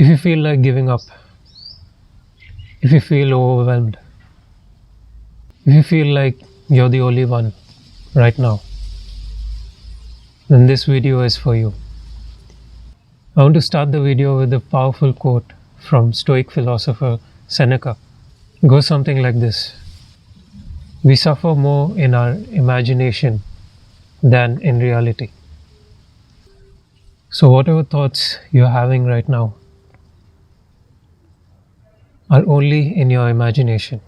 If you feel like giving up, if you feel overwhelmed, if you feel like you're the only one right now, then this video is for you. I want to start the video with a powerful quote from Stoic philosopher Seneca. It goes something like this: we suffer more in our imagination than in reality. So, whatever thoughts you're having right now are only in your imagination.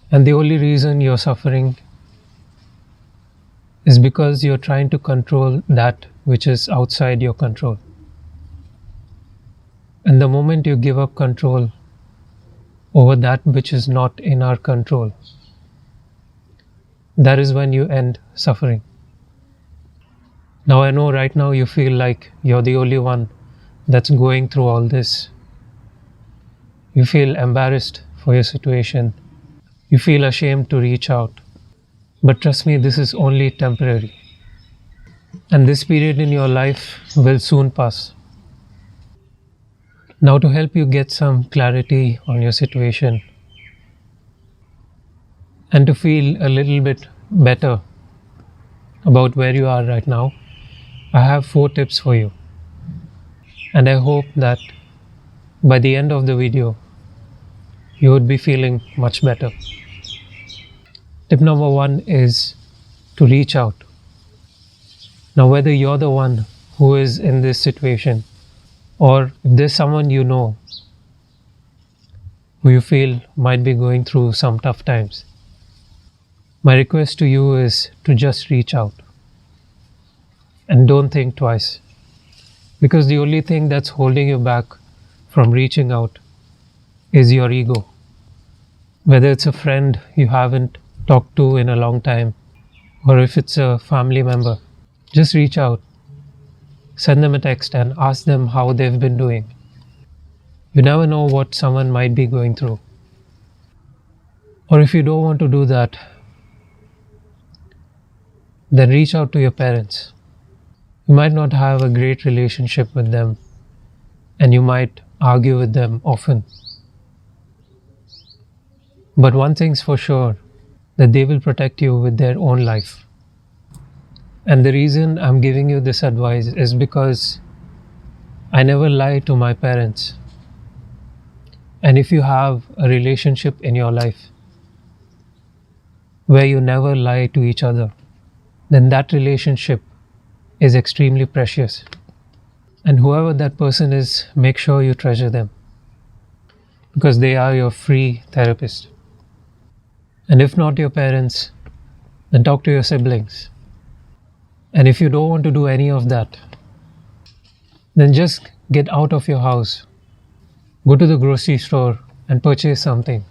And the only reason you're suffering is because you're trying to control that which is outside your control. And the moment you give up control over that which is not in our control, that is when you end suffering. Now, I know right now you feel like you're the only one that's going through all this. You feel embarrassed for your situation. You feel ashamed to reach out. But trust me, this is only temporary. And this period in your life will soon pass. Now, to help you get some clarity on your situation and to feel a little bit better about where you are right now, I have 4 tips for you. And I hope that by the end of the video, you would be feeling much better. Tip number 1 is to reach out. Now, whether you're the one who is in this situation, or if there's someone you know who you feel might be going through some tough times, my request to you is to just reach out. And don't think twice. Because the only thing that's holding you back from reaching out is your ego. Whether it's a friend you haven't talked to in a long time, or if it's a family member, just reach out. Send them a text and ask them how they've been doing. You never know what someone might be going through. Or if you don't want to do that, then reach out to your parents. You might not have a great relationship with them, and you might argue with them often. But one thing's for sure, that they will protect you with their own life. And the reason I'm giving you this advice is because I never lie to my parents. And if you have a relationship in your life where you never lie to each other, then that relationship is extremely precious. And whoever that person is, make sure you treasure them, because they are your free therapist. And if not your parents, then talk to your siblings. And if you don't want to do any of that, then just get out of your house, go to the grocery store and purchase something.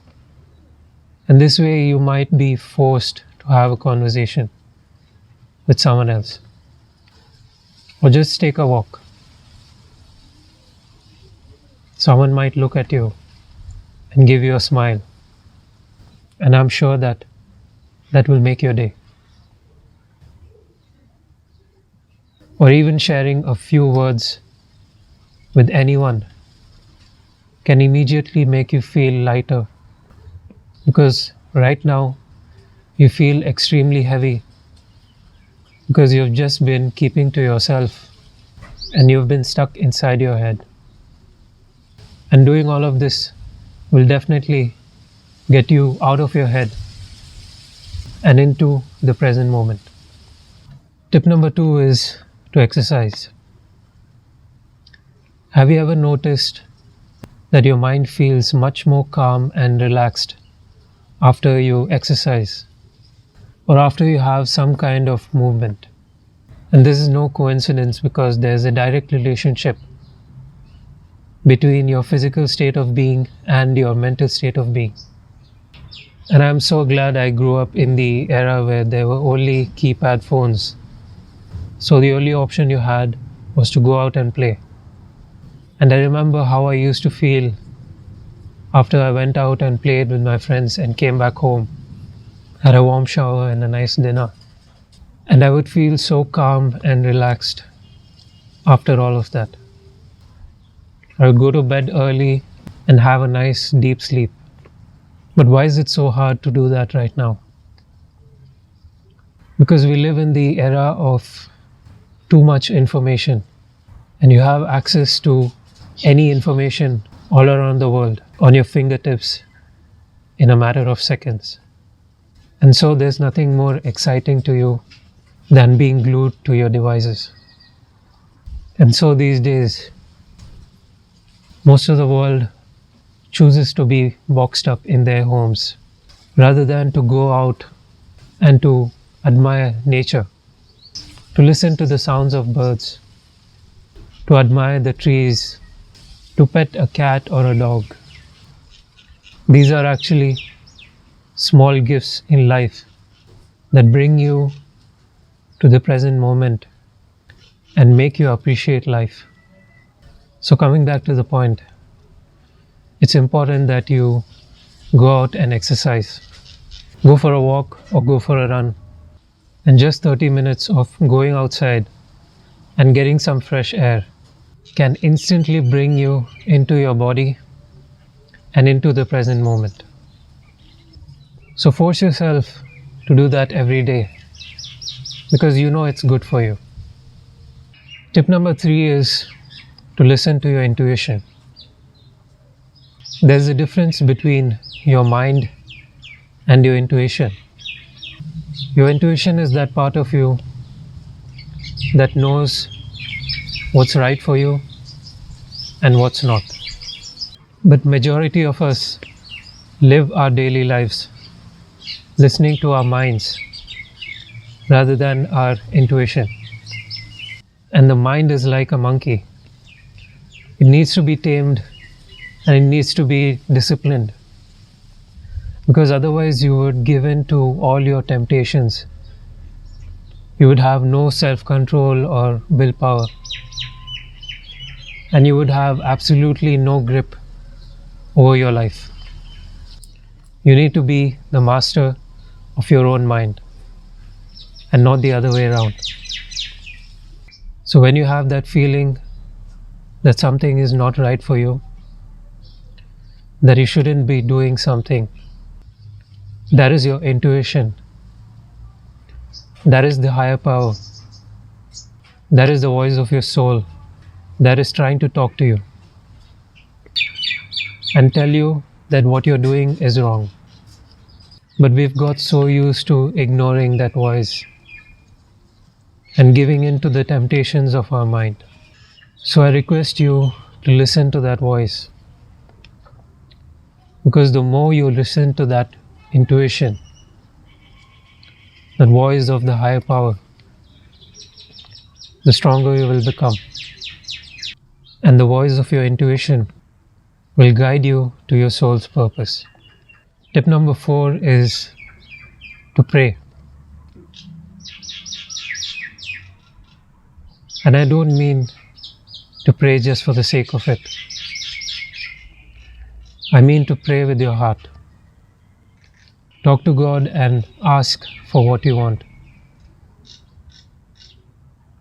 And this way you might be forced to have a conversation with someone else. Or just take a walk. Someone might look at you and give you a smile. And I'm sure that will make your day. Or even sharing a few words with anyone can immediately make you feel lighter. Because right now you feel extremely heavy, because you've just been keeping to yourself and you've been stuck inside your head. And doing all of this will definitely get you out of your head and into the present moment. Tip number 2 is to exercise. Have you ever noticed that your mind feels much more calm and relaxed after you exercise, or after you have some kind of movement? And this is no coincidence, because there's a direct relationship between your physical state of being and your mental state of being. And I'm so glad I grew up in the era where there were only keypad phones. So the only option you had was to go out and play. And I remember how I used to feel after I went out and played with my friends and came back home, had a warm shower and a nice dinner. And I would feel so calm and relaxed after all of that. I would go to bed early and have a nice deep sleep. But why is it so hard to do that right now? Because we live in the era of too much information, and you have access to any information all around the world on your fingertips in a matter of seconds. And so there's nothing more exciting to you than being glued to your devices. And so these days, most of the world chooses to be boxed up in their homes rather than to go out and to admire nature, to listen to the sounds of birds, to admire the trees, to pet a cat or a dog. These are actually small gifts in life that bring you to the present moment and make you appreciate life. So, coming back to the point, it's important that you go out and exercise. Go for a walk or go for a run. And just 30 minutes of going outside and getting some fresh air can instantly bring you into your body and into the present moment. So force yourself to do that every day because you know it's good for you. Tip number 3 is to listen to your intuition. There's a difference between your mind and your intuition. Your intuition is that part of you that knows what's right for you and what's not. But majority of us live our daily lives listening to our minds rather than our intuition. And the mind is like a monkey. It needs to be tamed and it needs to be disciplined, because otherwise you would give in to all your temptations. You would have no self-control or willpower, and you would have absolutely no grip over your life. You need to be the master of your own mind and not the other way around. So when you have that feeling that something is not right for you, that you shouldn't be doing something, that is your intuition. That is the higher power. That is the voice of your soul that is trying to talk to you and tell you that what you're doing is wrong. But we've got so used to ignoring that voice and giving in to the temptations of our mind. So I request you to listen to that voice, because the more you listen to that intuition, that voice of the higher power, the stronger you will become. And the voice of your intuition will guide you to your soul's purpose. Tip number 4 is to pray. And I don't mean to pray just for the sake of it. I mean to pray with your heart. Talk to God and ask for what you want.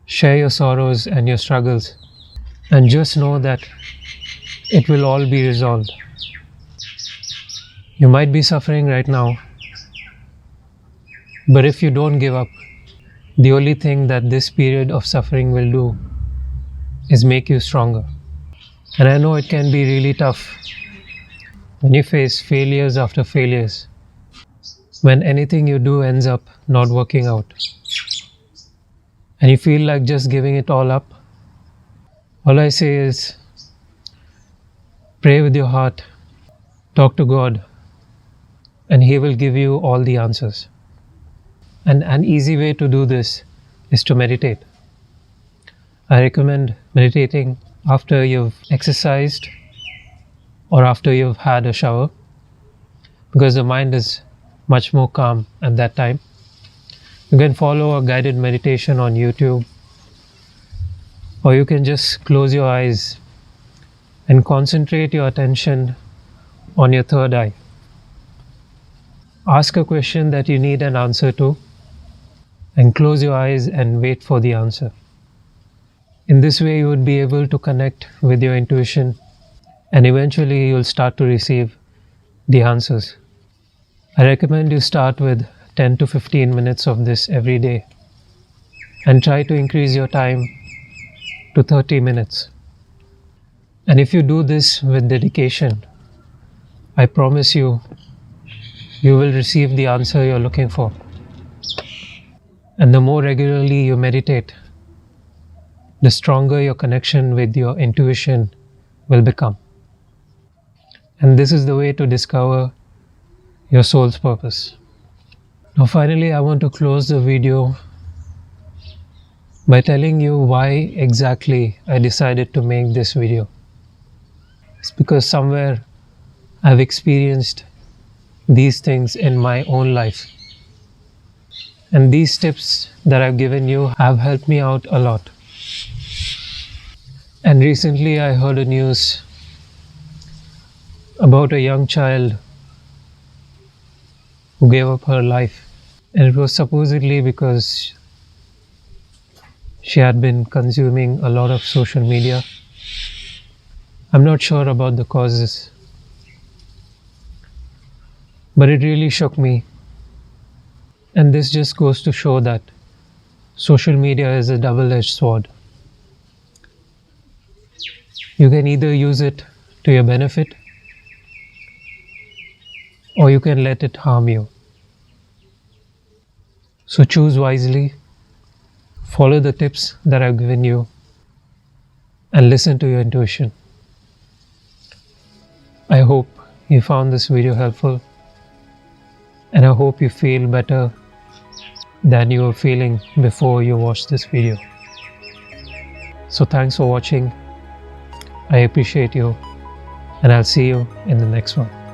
Share your sorrows and your struggles, and just know that it will all be resolved. You might be suffering right now, but if you don't give up, the only thing that this period of suffering will do is make you stronger. And I know it can be really tough when you face failures after failures, when anything you do ends up not working out, and you feel like just giving it all up. All I say is pray with your heart, talk to God, and He will give you all the answers. And an easy way to do this is to meditate. I recommend meditating after you've exercised or after you've had a shower, because the mind is much more calm at that time. You can follow a guided meditation on YouTube, or you can just close your eyes and concentrate your attention on your third eye. Ask a question that you need an answer to, and close your eyes and wait for the answer. In this way, you would be able to connect with your intuition and eventually you'll start to receive the answers. I recommend you start with 10 to 15 minutes of this every day and try to increase your time to 30 minutes. And if you do this with dedication, I promise you, you will receive the answer you're looking for. And the more regularly you meditate, the stronger your connection with your intuition will become. And this is the way to discover your soul's purpose. Now, finally, I want to close the video by telling you why exactly I decided to make this video. It's because somewhere I've experienced these things in my own life. And these tips that I've given you have helped me out a lot. And recently I heard a news about a young child who gave up her life. And it was supposedly because she had been consuming a lot of social media. I'm not sure about the causes, but it really shook me. And this just goes to show that social media is a double-edged sword. You can either use it to your benefit, or you can let it harm you. So choose wisely, follow the tips that I've given you, and listen to your intuition. I hope you found this video helpful, and I hope you feel better than you were feeling before you watched this video. So thanks for watching. I appreciate you, and I'll see you in the next one.